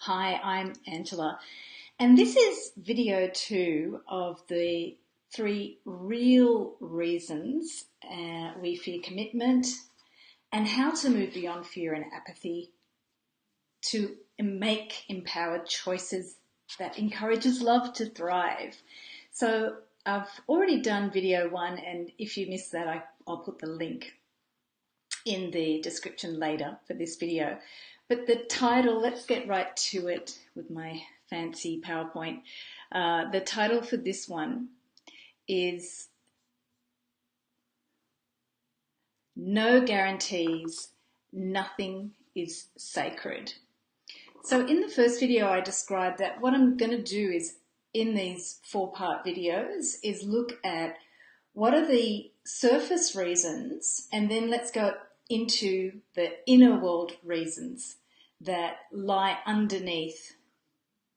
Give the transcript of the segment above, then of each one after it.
Hi, I'm Angela, and this is video 2 of the 3 real reasons we fear commitment and how to move beyond fear and apathy to make empowered choices that encourages love to thrive. So I've already done video 1, and if you missed that, I'll put the link in the description later for this video. But the title, let's get right to it with my fancy PowerPoint. The title for this one is No Guarantees, Nothing is Sacred. So in the first video I described that what I'm going to do is, in these 4-part videos, is look at what are the surface reasons, and then let's go into the inner world reasons that lie underneath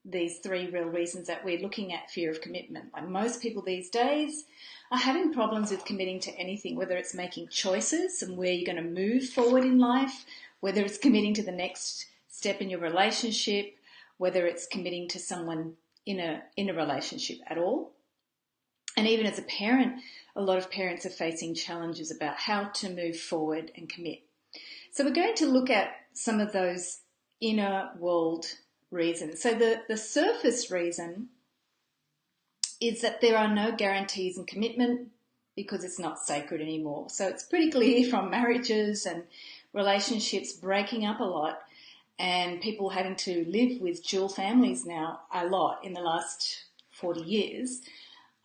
these 3 real reasons that we're looking at fear of commitment. Like most people these days are having problems with committing to anything, whether it's making choices and where you're going to move forward in life, whether it's committing to the next step in your relationship, whether it's committing to someone in a relationship at all. And even as a parent, a lot of parents are facing challenges about how to move forward and commit. So we're going to look at some of those inner world reasons. So the surface reason is that there are no guarantees in commitment because it's not sacred anymore. So it's pretty clear from marriages and relationships breaking up a lot and people having to live with dual families now a lot in the last 40 years.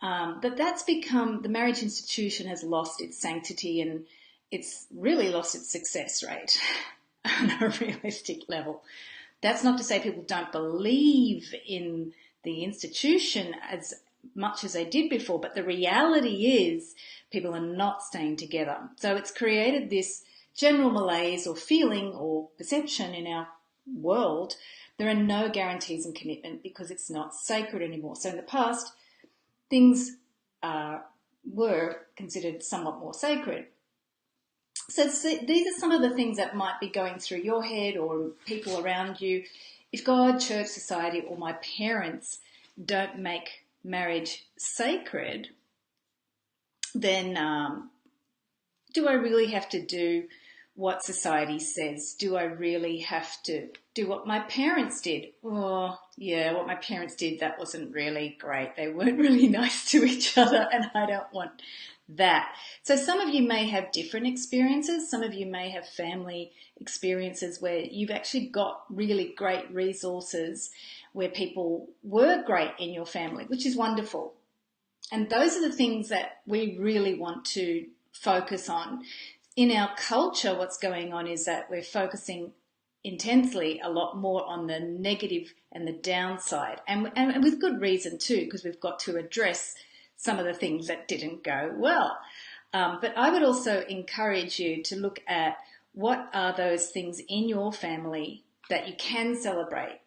That's become, the marriage institution has lost its sanctity and it's really lost its success rate on a realistic level. That's not to say people don't believe in the institution as much as they did before, but the reality is people are not staying together. So it's created this general malaise or feeling or perception in our world. There are no guarantees in commitment because it's not sacred anymore. So in the past, things were considered somewhat more sacred. So these are some of the things that might be going through your head or people around you. If God, church, society, or my parents don't make marriage sacred, then do I really have to do what society says? Do I really have to do what my parents did? Oh, yeah, what my parents did, that wasn't really great. They weren't really nice to each other, and I don't want that. So some of you may have different experiences. Some of you may have family experiences where you've actually got really great resources where people were great in your family, which is wonderful. And those are the things that we really want to focus on. In our culture, what's going on is that we're focusing intensely a lot more on the negative and the downside, and with good reason too, because we've got to address some of the things that didn't go well. But I would also encourage you to look at what are those things in your family that you can celebrate,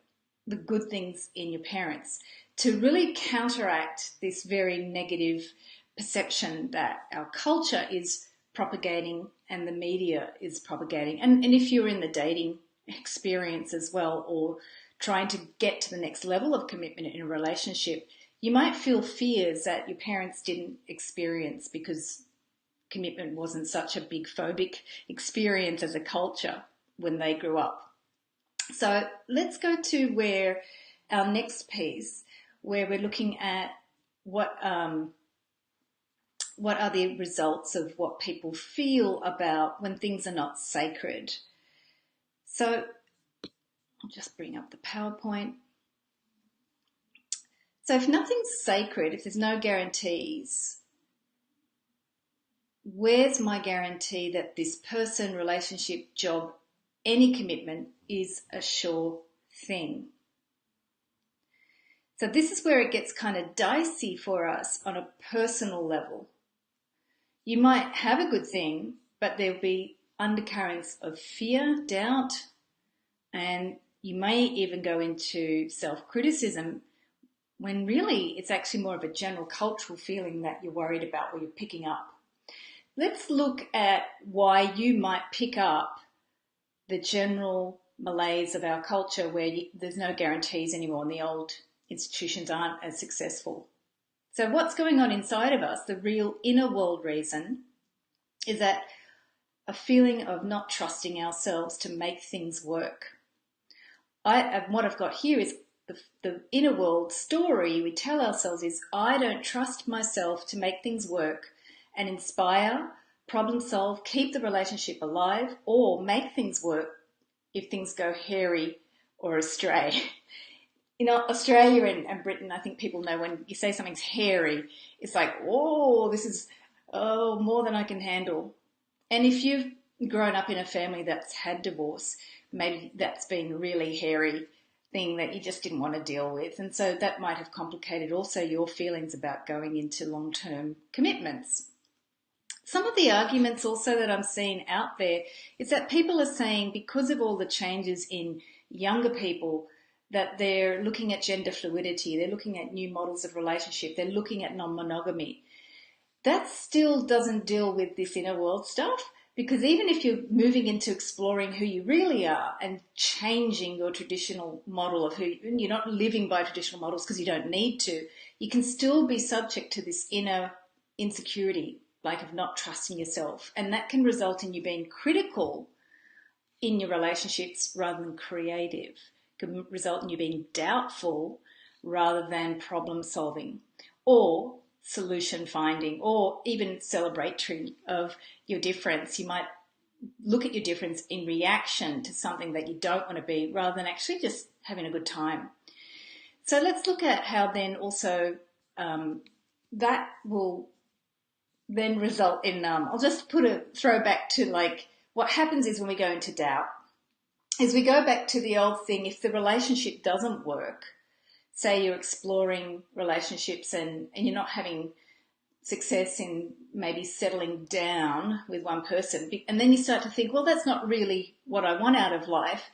the good things in your parents, to really counteract this very negative perception that our culture is propagating and the media is propagating. And if you're in the dating experience as well, or trying to get to the next level of commitment in a relationship, you might feel fears that your parents didn't experience because commitment wasn't such a big phobic experience as a culture when they grew up. So let's go to where our next piece, where we're looking at what are the results of what people feel about when things are not sacred. So I'll just bring up the PowerPoint. So if nothing's sacred, if there's no guarantees, where's my guarantee that this person, relationship, job, any commitment is a sure thing? So this is where it gets kind of dicey for us on a personal level. You might have a good thing, but there'll be undercurrents of fear, doubt, and you may even go into self-criticism when really it's actually more of a general cultural feeling that you're worried about or you're picking up. Let's look at why you might pick up the general malaise of our culture where there's no guarantees anymore and the old institutions aren't as successful. So what's going on inside of us, the real inner world reason, is that a feeling of not trusting ourselves to make things work. What I've got here is the inner world story we tell ourselves is, I don't trust myself to make things work and inspire, problem solve, keep the relationship alive, or make things work if things go hairy or astray. You know, Australia and Britain, I think people know when you say something's hairy, it's like, oh, this is more than I can handle. And if you've grown up in a family that's had divorce, maybe that's been a really hairy thing that you just didn't want to deal with. And so that might have complicated also your feelings about going into long-term commitments. Some of the arguments also that I'm seeing out there is that people are saying because of all the changes in younger people that they're looking at gender fluidity, they're looking at new models of relationship, they're looking at non-monogamy. That still doesn't deal with this inner world stuff, because even if you're moving into exploring who you really are and changing your traditional model of you're not living by traditional models because you don't need to, you can still be subject to this inner insecurity, like of not trusting yourself. And that can result in you being critical in your relationships rather than creative. It can result in you being doubtful rather than problem solving, or solution finding, or even celebratory of your difference. You might look at your difference in reaction to something that you don't want to be rather than actually just having a good time. So let's look at how then also that will then result in, I'll just put a throwback to like what happens is when we go into doubt is we go back to the old thing. If the relationship doesn't work, say you're exploring relationships and you're not having success in maybe settling down with one person, and then you start to think, well, that's not really what I want out of life.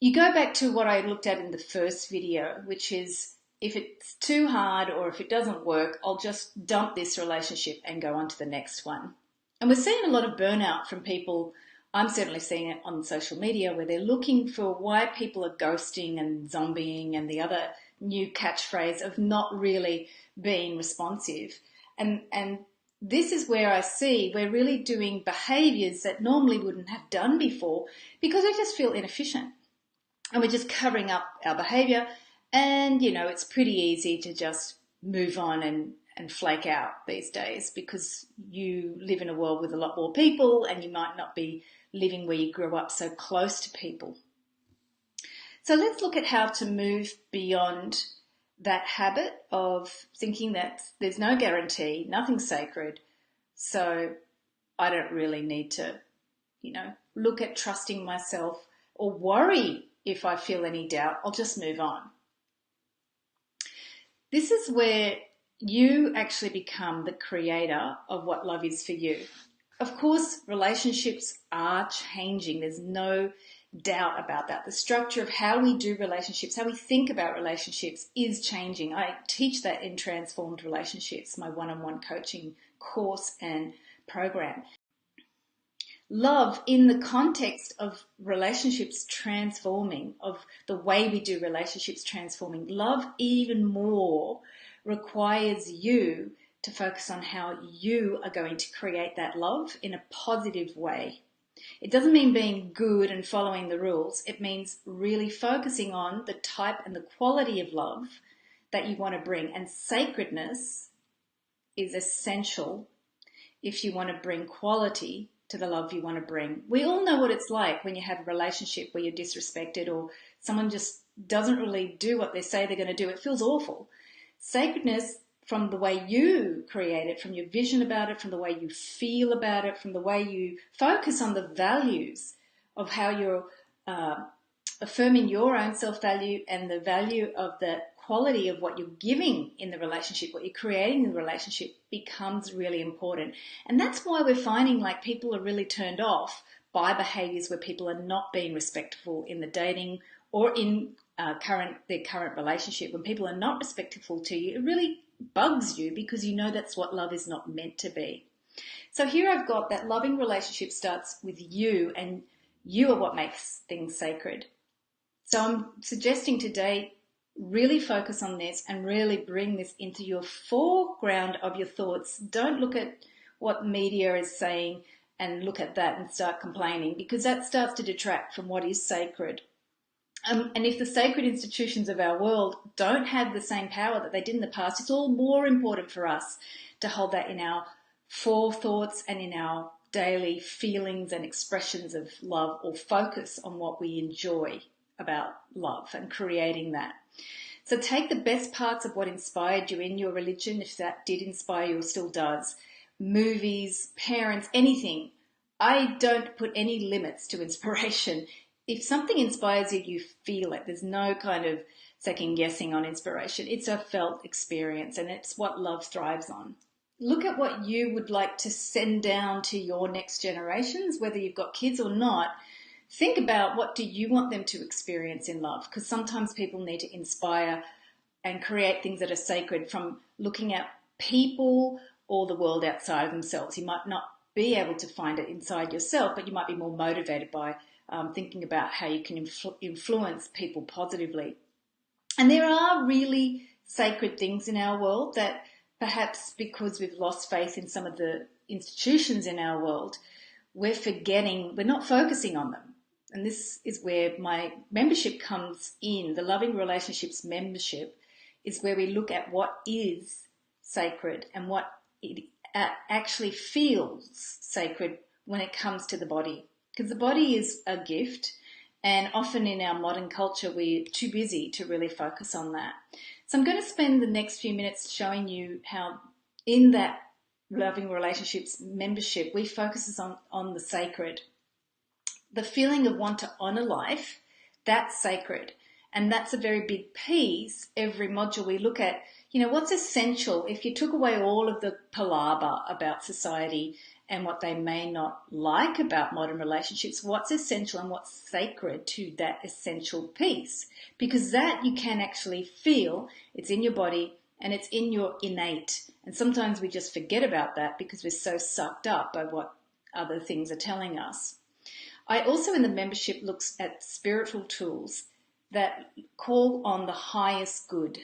You go back to what I looked at in the first video, which is if it's too hard or if it doesn't work, I'll just dump this relationship and go on to the next one. And we're seeing a lot of burnout from people. I'm certainly seeing it on social media where they're looking for why people are ghosting and zombieing and the other new catchphrase of not really being responsive. And this is where I see we're really doing behaviours that normally wouldn't have done before because we just feel inefficient and we're just covering up our behaviour. And, you know, it's pretty easy to just move on and flake out these days because you live in a world with a lot more people and you might not be living where you grew up so close to people. So let's look at how to move beyond that habit of thinking that there's no guarantee, nothing's sacred, so I don't really need to, look at trusting myself or worry if I feel any doubt. I'll just move on. This is where you actually become the creator of what love is for you. Of course, relationships are changing. There's no doubt about that. The structure of how we do relationships, how we think about relationships is changing. I teach that in Transformed Relationships, my one-on-one coaching course and program. Love in the context of relationships transforming, of the way we do relationships transforming, love even more requires you to focus on how you are going to create that love in a positive way. It doesn't mean being good and following the rules. It means really focusing on the type and the quality of love that you want to bring. And sacredness is essential if you want to bring quality to the love you want to bring. We all know what it's like when you have a relationship where you're disrespected or someone just doesn't really do what they say they're going to do. It feels awful. Sacredness, from the way you create it, from your vision about it, from the way you feel about it, from the way you focus on the values of how you're affirming your own self-value and the value of the quality of what you're giving in the relationship, what you're creating in the relationship becomes really important. And that's why we're finding like people are really turned off by behaviours where people are not being respectful in the dating or in their current relationship. When people are not respectful to you, it really bugs you because you know that's what love is not meant to be. So here I've got that loving relationship starts with you and You are what makes things sacred. So I'm suggesting today, really focus on this and really bring this into your foreground of your thoughts. Don't look at what media is saying and look at that and start complaining, because that starts to detract from what is sacred. And if the sacred institutions of our world don't have the same power that they did in the past, it's all more important for us to hold that in our forethoughts and in our daily feelings and expressions of love, or focus on what we enjoy about love and creating that. So take the best parts of what inspired you in your religion, if that did inspire you or still does, movies, parents, anything. I don't put any limits to inspiration. If something inspires you, you feel it. There's no kind of second guessing on inspiration. It's a felt experience, and it's what love thrives on. Look at what you would like to send down to your next generations, whether you've got kids or not. Think about, what do you want them to experience in love? Because sometimes people need to inspire and create things that are sacred from looking at people or the world outside of themselves. You might not be able to find it inside yourself, but you might be more motivated by thinking about how you can influence people positively. And there are really sacred things in our world that perhaps because we've lost faith in some of the institutions in our world, we're not focusing on them. And this is where my membership comes in. The Loving Relationships membership is where we look at what is sacred and what it actually feels sacred when it comes to the body. Because the body is a gift, and often in our modern culture, we're too busy to really focus on that. So I'm going to spend the next few minutes showing you how in that Loving Relationships membership, we focus on the sacred. The feeling of want to honor life, that's sacred. And that's a very big piece. Every module we look at, what's essential. If you took away all of the palaver about society and what they may not like about modern relationships, what's essential and what's sacred to that essential piece? Because that you can actually feel, it's in your body and it's in your innate. And sometimes we just forget about that because we're so sucked up by what other things are telling us. I also, in the membership, looks at spiritual tools that call on the highest good.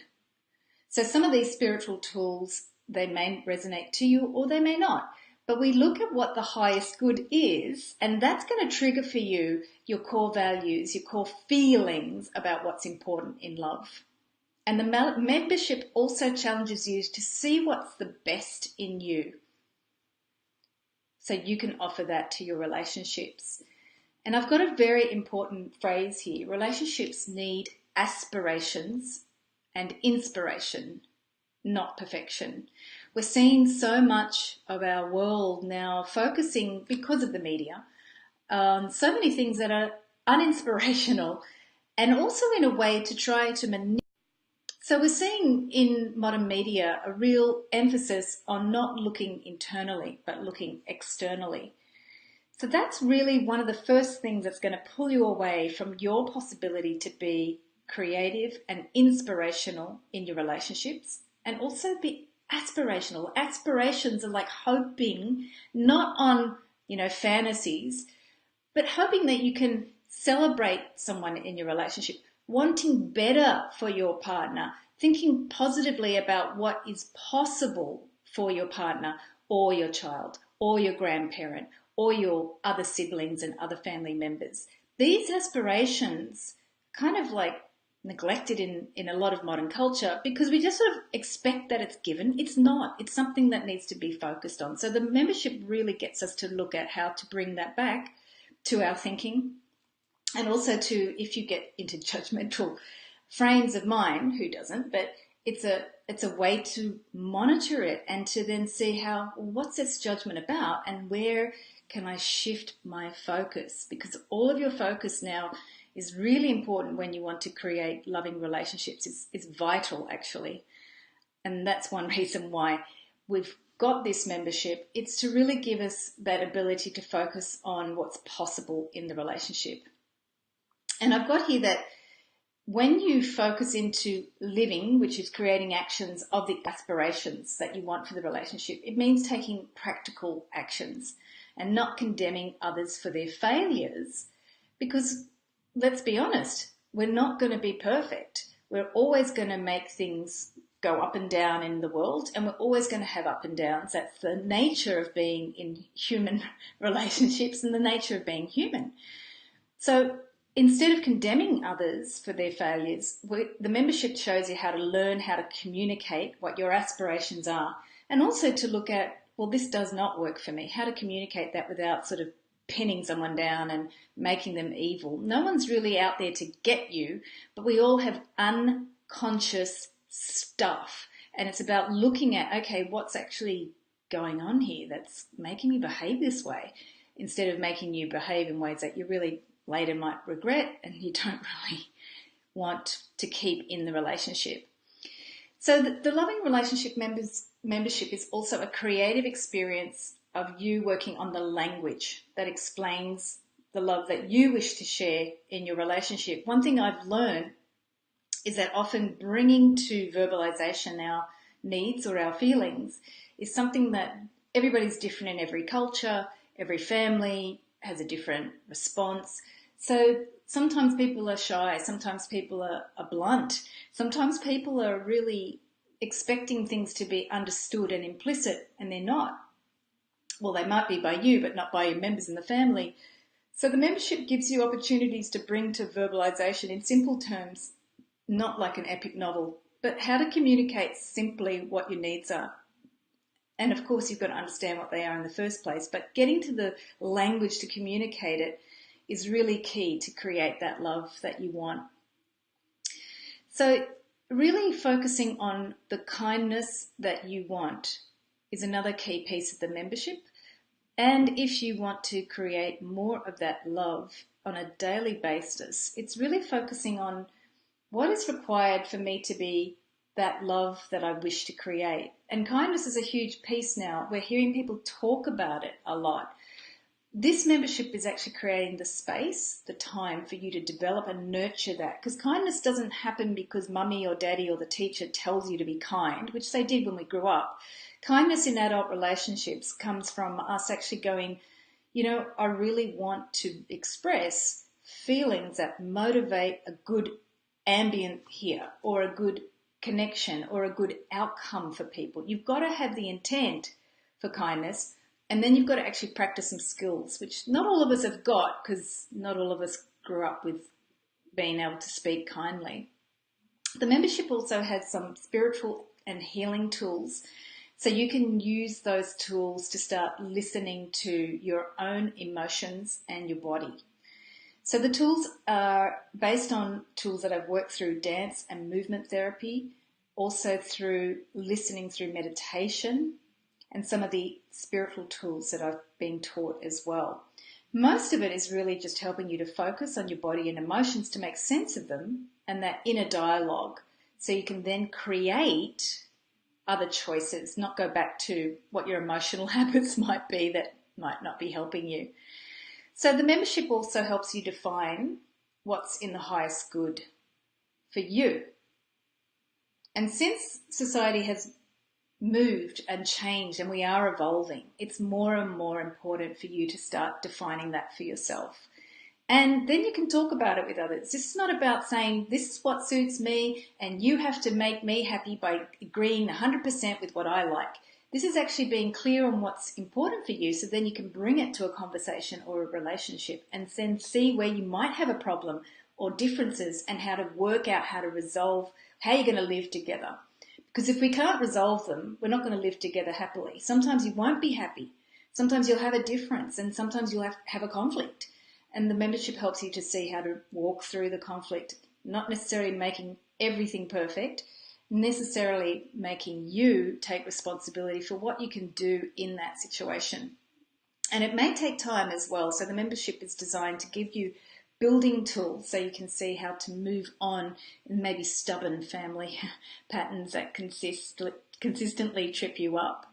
So some of these spiritual tools, they may resonate to you or they may not. But we look at what the highest good is, and that's going to trigger for you your core values, your core feelings about what's important in love. And the membership also challenges you to see what's the best in you, so you can offer that to your relationships. And I've got a very important phrase here. Relationships need aspirations and inspiration, not perfection. We're seeing so much of our world now focusing, because of the media, on so many things that are uninspirational, and also in a way to try to manipulate. So we're seeing in modern media a real emphasis on not looking internally, but looking externally. So that's really one of the first things that's going to pull you away from your possibility to be creative and inspirational in your relationships, and also be aspirational. Aspirations are like hoping, not on, fantasies, but hoping that you can celebrate someone in your relationship, wanting better for your partner, thinking positively about what is possible for your partner or your child or your grandparent or your other siblings and other family members. These aspirations kind of like neglected in a lot of modern culture, because we just sort of expect that it's given. It's not. It's something that needs to be focused on. So the membership really gets us to look at how to bring that back to our thinking, and also to, if you get into judgmental frames of mind, who doesn't, but it's a way to monitor it and to then see what's this judgment about, and where can I shift my focus? Because all of your focus now is really important when you want to create loving relationships. It's vital, actually. And that's one reason why we've got this membership. It's to really give us that ability to focus on what's possible in the relationship. And I've got here that when you focus into living, which is creating actions of the aspirations that you want for the relationship, it means taking practical actions and not condemning others for their failures, Because let's be honest, we're not going to be perfect. We're always going to make things go up and down in the world, and we're always going to have up and downs. That's the nature of being in human relationships and the nature of being human. So instead of condemning others for their failures, the membership shows you how to learn how to communicate what your aspirations are, and also to look at, well, this does not work for me, how to communicate that without sort of pinning someone down and making them evil. No one's really out there to get you, but we all have unconscious stuff. And it's about looking at, okay, what's actually going on here that's making me behave this way, instead of making you behave in ways that you really later might regret and you don't really want to keep in the relationship. So the loving relationship membership is also a creative experience of you working on the language that explains the love that you wish to share in your relationship. One thing I've learned is that often bringing to verbalization our needs or our feelings is something that everybody's different in every culture, every family has a different response. So sometimes people are shy, sometimes people are blunt, sometimes people are really expecting things to be understood and implicit, and they're not. Well, they might be by you, but not by your members in the family. So the membership gives you opportunities to bring to verbalization in simple terms, not like an epic novel, but how to communicate simply what your needs are. And of course, you've got to understand what they are in the first place, but getting to the language to communicate it is really key to create that love that you want. So really focusing on the kindness that you want is another key piece of the membership. And if you want to create more of that love on a daily basis, it's really focusing on what is required for me to be that love that I wish to create. And kindness is a huge piece now. We're hearing people talk about it a lot. This membership is actually creating the space, the time for you to develop and nurture that. Because kindness doesn't happen because mummy or daddy or the teacher tells you to be kind, which they did when we grew up. Kindness in adult relationships comes from us actually going, you know, I really want to express feelings that motivate a good ambient here, or a good connection, or a good outcome for people. You've got to have the intent for kindness, and then you've got to actually practice some skills, which not all of us have got, because not all of us grew up with being able to speak kindly. The membership also has some spiritual and healing tools, so you can use those tools to start listening to your own emotions and your body. So the tools are based on tools that I've worked through dance and movement therapy, also through listening through meditation, and some of the spiritual tools that I've been taught as well. Most of it is really just helping you to focus on your body and emotions to make sense of them and that inner dialogue, so you can then create other choices, not go back to what your emotional habits might be that might not be helping you. So the membership also helps you define what's in the highest good for you. And since society has moved and changed and we are evolving, it's more and more important for you to start defining that for yourself. And then you can talk about it with others. This is not about saying this is what suits me and you have to make me happy by agreeing 100% with what I like. This is actually being clear on what's important for you, so then you can bring it to a conversation or a relationship and then see where you might have a problem or differences and how to work out how to resolve how you're going to live together. Because if we can't resolve them, we're not going to live together happily. Sometimes you won't be happy. Sometimes you'll have a difference, and sometimes you'll have a conflict. And the membership helps you to see how to walk through the conflict, not necessarily making everything perfect, necessarily making you take responsibility for what you can do in that situation. And it may take time as well. So the membership is designed to give you building tools so you can see how to move on in maybe stubborn family patterns that consistently trip you up.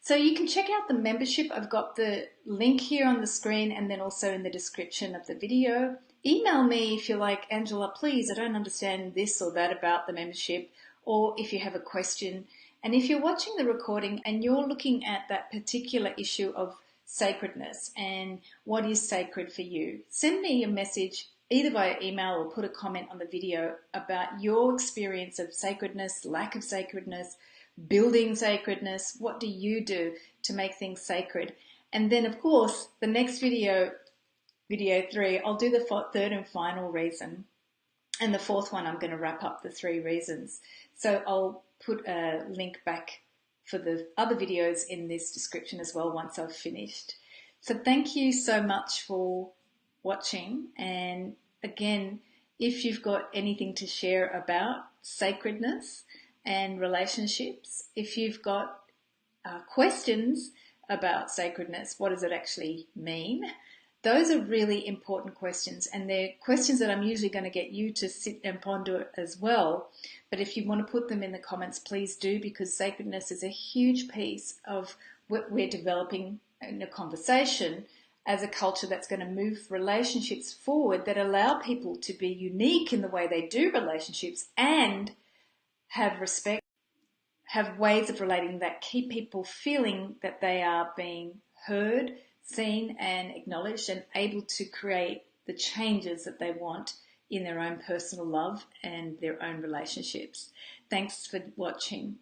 So you can check out the membership. I've got the link here on the screen and then also in the description of the video. Email me if you're like, Angela, please, I don't understand this or that about the membership, or if you have a question. And if you're watching the recording and you're looking at that particular issue of sacredness and what is sacred for you. Send me a message either via email or put a comment on the video about your experience of sacredness, lack of sacredness, building sacredness. What do you do to make things sacred? And then, of course, the next video 3, I'll do the third and final reason. And the fourth one, I'm going to wrap up the 3 reasons. So I'll put a link back for the other videos in this description as well once I've finished. So thank you so much for watching. And again, if you've got anything to share about sacredness and relationships, if you've got questions about sacredness, what does it actually mean? Those are really important questions, and they're questions that I'm usually going to get you to sit and ponder as well. But if you want to put them in the comments, please do, because sacredness is a huge piece of what we're developing in a conversation as a culture that's going to move relationships forward, that allow people to be unique in the way they do relationships and have respect, have ways of relating that keep people feeling that they are being heard, seen and acknowledged, and able to create the changes that they want in their own personal love and their own relationships. Thanks for watching.